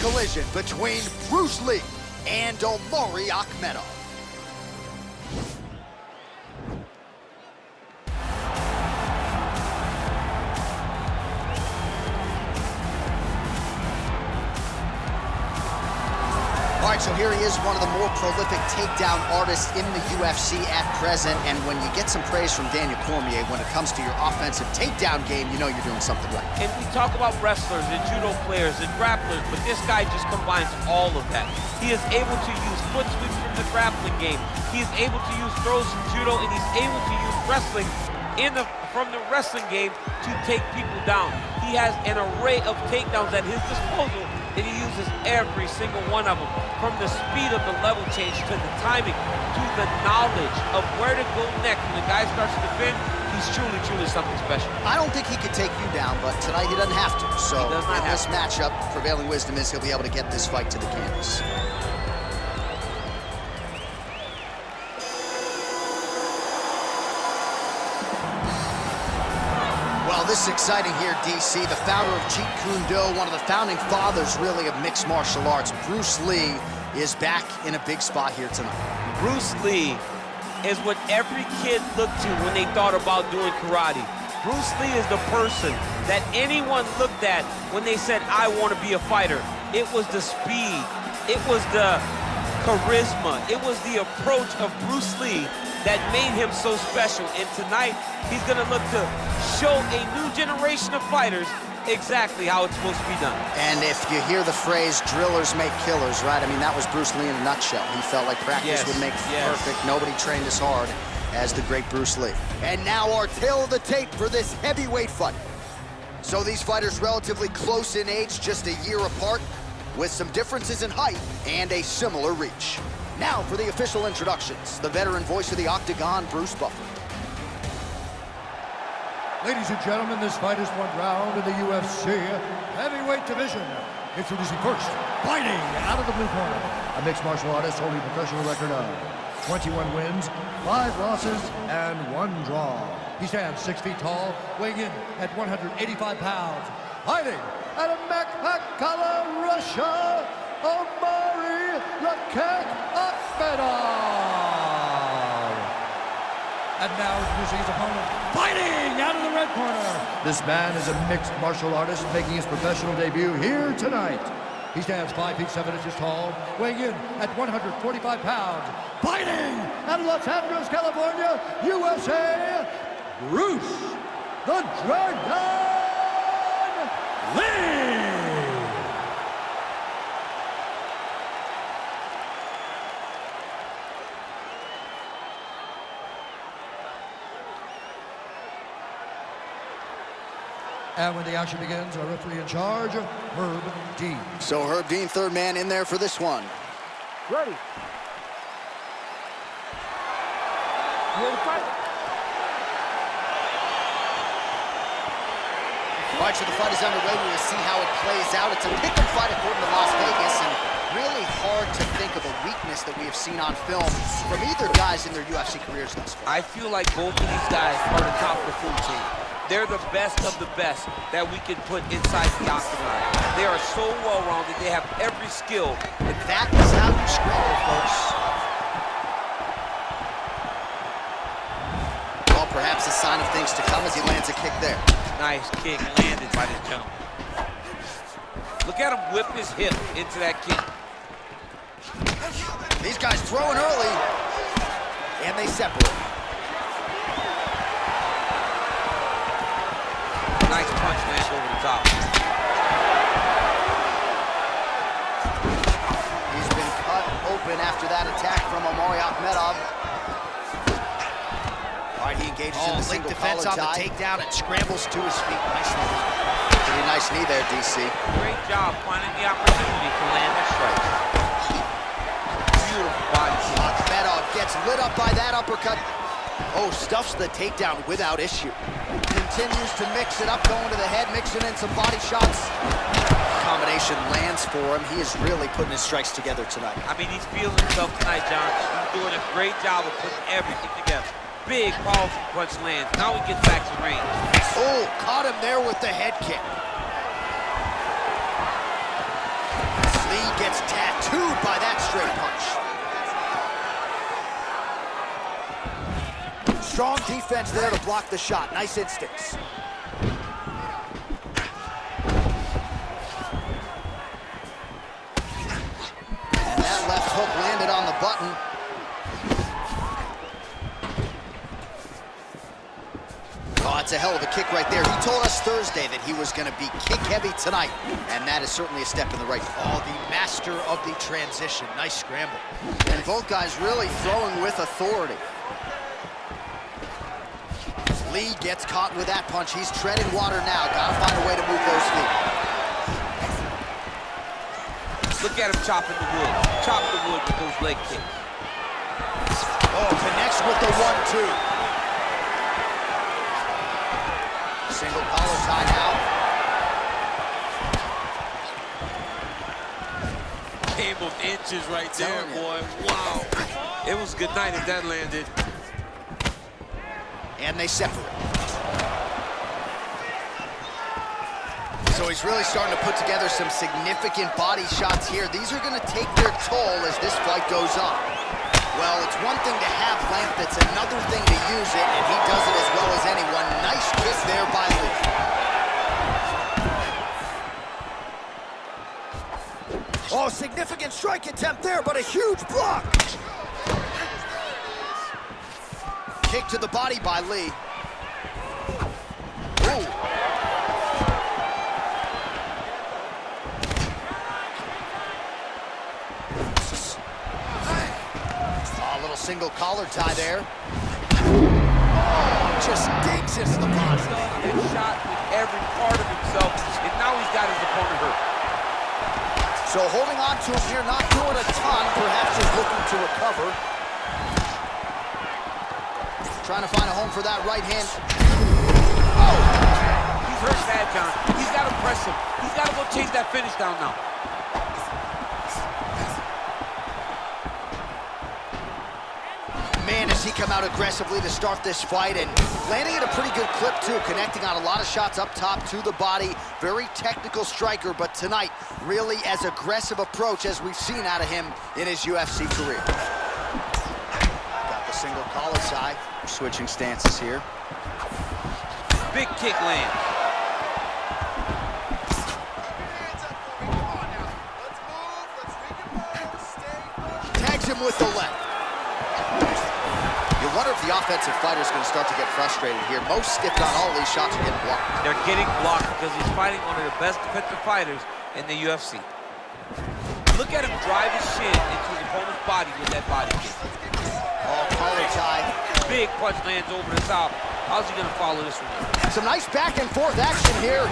collision between Bruce Lee and Omari Akhmedov. All right, so here he is, one of the more prolific takedown artists in the UFC at present. And when you get some praise from Daniel Cormier when it comes to your offensive takedown game, you know you're doing something right. And we talk about wrestlers and judo players and grapplers, but this guy just combines all of that. He is able to use foot sweeps from the grappling game. He is able to use throws from judo, and he's able to use wrestling from the wrestling game to take people down. He has an array of takedowns at his disposal, and he uses every single one of them, from the speed of the level change to the timing to the knowledge of where to go next. When the guy starts to defend, he's truly, truly something special. I don't think he could take you down, but tonight he doesn't have to. So in this matchup, prevailing wisdom is he'll be able to get this fight to the canvas. Well, this is exciting here, DC. The founder of Jeet Kune Do, one of the founding fathers, really, of mixed martial arts, Bruce Lee, is back in a big spot here tonight. Bruce Lee is what every kid looked to when they thought about doing karate. Bruce Lee is the person that anyone looked at when they said, I want to be a fighter. It was the speed, it was the charisma, it was the approach of Bruce Lee that made him so special. And tonight, he's gonna look to show a new generation of fighters exactly how it's supposed to be done. And if you hear the phrase, drillers make killers, right? I mean, that was Bruce Lee in a nutshell. He felt like practice would make perfect. Nobody trained as hard as the great Bruce Lee. And now our tale of the tape for this heavyweight fight. So these fighters relatively close in age, just a year apart, with some differences in height and a similar reach. Now for the official introductions, the veteran voice of the Octagon, Bruce Buffer. Ladies and gentlemen, this fight is one round in the UFC heavyweight division. Introducing first, fighting out of the blue corner, a mixed martial artist holding a professional record of 21 wins, 5 losses, and 1 draw. He stands 6 feet tall, weighing in at 185 pounds. Fighting out of Makhachkala, Russia, Omari Akhmedov. And now introducing his opponent, fighting out of the red corner. This man is a mixed martial artist making his professional debut here tonight. He stands 5 feet 7 inches tall, weighing in at 145 pounds. Fighting out of Los Angeles, California, USA, Bruce the Dragon Lee. And when the action begins, our referee in charge, Herb Dean. So Herb Dean, third man in there for this one. Ready. Ready to fight? All right, so the fight is underway. We will see how it plays out. It's a pick-em fight according to Las Vegas, and really hard to think of a weakness that we have seen on film from either guys in their UFC careers thus far. I feel like both of these guys are the top of the food chain. They're the best of the best that we can put inside the octagon. They are so well-rounded. They have every skill. And that is how you scramble, folks. Well, perhaps a sign of things to come as he lands a kick there. Nice kick landed by this gentleman. Look at him whip his hip into that kick. These guys throwing early, and they separate. Nice punch lands over the top. He's been cut open after that attack from Omari Akhmedov. All right, he engages in the single defense on the takedown and scrambles to his feet. Nice knee. Pretty nice knee there, DC. Great job finding the opportunity to land that strike. Beautiful body. Akhmedov gets lit up by that uppercut. Oh, stuffs the takedown without issue. Continues to mix it up, going to the head, mixing in some body shots. Combination lands for him. He is really putting his strikes together tonight. I mean, he's feeling himself tonight, John. He's doing a great job of putting everything together. Big, powerful punch lands. Now he gets back to range. Oh, caught him there with the head kick. Strong defense there to block the shot. Nice instincts. And that left hook landed on the button. Oh, it's a hell of a kick right there. He told us Thursday that he was going to be kick-heavy tonight, and that is certainly a step in the right. Oh, the master of the transition. Nice scramble. And both guys really throwing with authority. Lee gets caught with that punch. He's treading water now. Gotta find a way to move those feet. Look at him chopping the wood. Chop the wood with those leg kicks. Oh, connects with the 1-2. Single collar tie now. Game of inches right there, boy. Wow. It was good night if that landed. And they separate. So he's really starting to put together some significant body shots here. These are going to take their toll as this fight goes on. Well, it's one thing to have length, it's another thing to use it, and he does it as well as anyone. Nice kick there by Lee. Oh, significant strike attempt there, but a huge block. Kick to the body by Lee. Ooh. Single collar tie there. Oh, just digs into the body. And shot with every part of himself, and now he's got his opponent hurt. So holding on to him here, not doing a ton, perhaps just looking to recover. Trying to find a home for that right hand. Oh! He's hurt bad, John. He's got to press him. He's got to go chase that finish down now. Man, has he come out aggressively to start this fight, and landing at a pretty good clip, too, connecting on a lot of shots up top to the body. Very technical striker, but tonight, really as aggressive approach as we've seen out of him in his UFC career. Got the single collar tie. Switching stances here. Big kick land. Tags him with the left. You wonder if the offensive fighter is going to start to get frustrated here. Most, if not all, of these shots are getting blocked. They're getting blocked because he's fighting one of the best defensive fighters in the UFC. Look at him drive his shin into his opponent's body with that body kick. Oh, collar tie. Big punch lands over the top. How's he going to follow this one up? Some nice back and forth action here.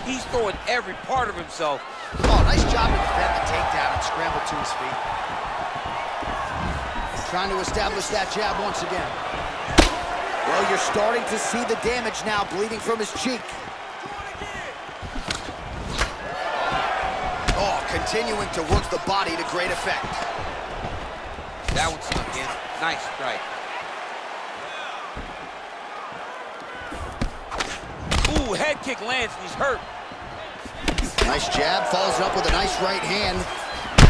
He's throwing every part of himself. Oh, nice job to defend the takedown and scramble to his feet. Trying to establish that jab once again. Well, you're starting to see the damage now, bleeding from his cheek. Oh, continuing to work the body to great effect. That one snuck in. Nice strike. Ooh, head kick lands and he's hurt. Nice jab, follows it up with a nice right hand.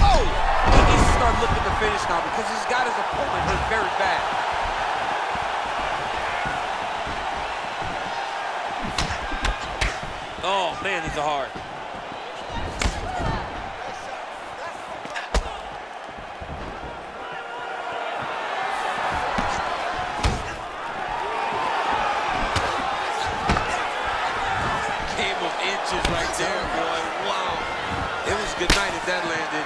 Oh! He needs to start looking to finish now because he's got his opponent hurt very bad. Oh, man, these are hard. Game of inches right there, boy. Wow. It was good night if that landed.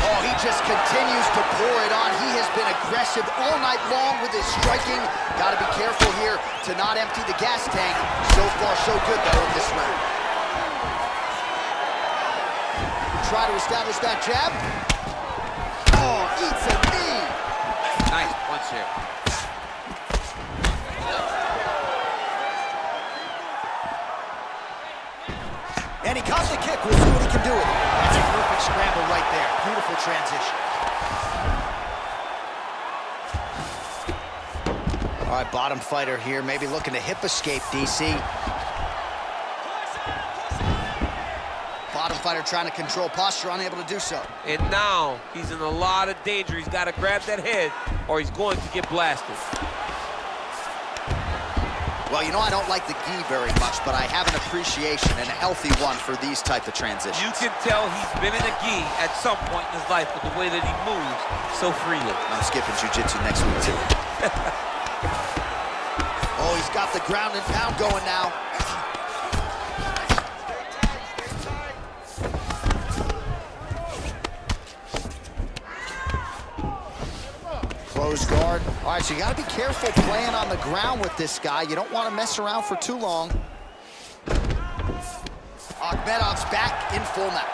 Oh, he just continues to pour it on. He has been aggressive all night long with his striking. Got to be careful here to not empty the gas tank. So far, so good, though, in this round. Try to establish that jab. Oh, eats a knee. Nice punch here. And he caught the kick. We'll see what he can do with it. That's a perfect scramble right there. Beautiful transition. All right, bottom fighter here, maybe looking to hip escape, DC. Bottom bottom fighter trying to control posture, unable to do so. And now he's in a lot of danger. He's got to grab that head or he's going to get blasted. Well, you know, I don't like the gi very much, but I have an appreciation, and a healthy one, for these type of transitions. You can tell he's been in a gi at some point in his life with the way that he moves so freely. I'm skipping jiu-jitsu next week, too. Oh, he's got the ground and pound going now. Close guard. All right, so you got to be careful playing on the ground with this guy. You don't want to mess around for too long. Akhmedov's back in full mount.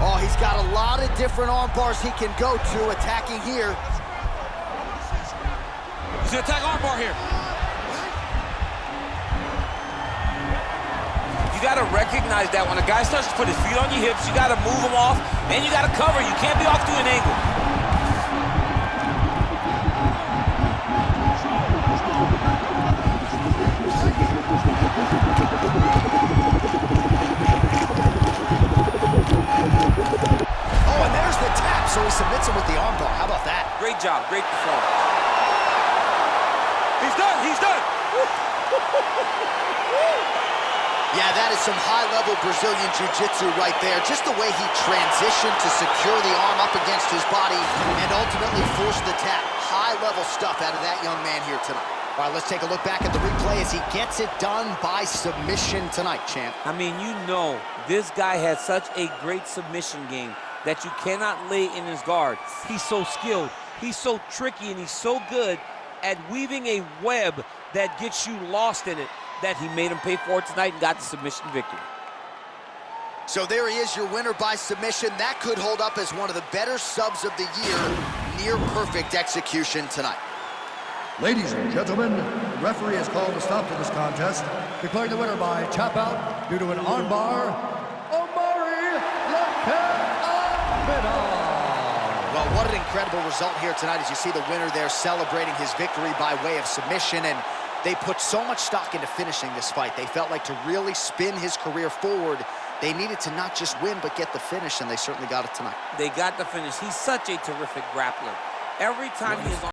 Oh, he's got a lot of different arm bars he can go to, attacking here. He's gonna attack arm bar here. You got to recognize that when a guy starts to put his feet on your hips, you got to move him off, and you got to cover. You can't be off to an angle. Oh, and there's the tap, so he submits him with the armbar. How about that? Great job, great performance. He's done, he's done. Yeah, that is some high-level Brazilian jiu-jitsu right there. Just the way he transitioned to secure the arm up against his body and ultimately force the tap. High-level stuff out of that young man here tonight. All right, let's take a look back at the replay as he gets it done by submission tonight, champ. I mean, you know, this guy has such a great submission game that you cannot lay in his guard. He's so skilled, he's so tricky, and he's so good at weaving a web that gets you lost in it, that he made him pay for it tonight and got the submission victory. So there he is, your winner by submission. That could hold up as one of the better subs of the year. Near perfect execution tonight. Ladies and gentlemen, the referee has called a stop to this contest, declaring the winner by tap out due to an armbar, Omari Akhmedov. Well, what an incredible result here tonight as you see the winner there celebrating his victory by way of submission. And they put so much stock into finishing this fight. They felt like to really spin his career forward, they needed to not just win, but get the finish, and they certainly got it tonight. They got the finish. He's such a terrific grappler. Every time he is on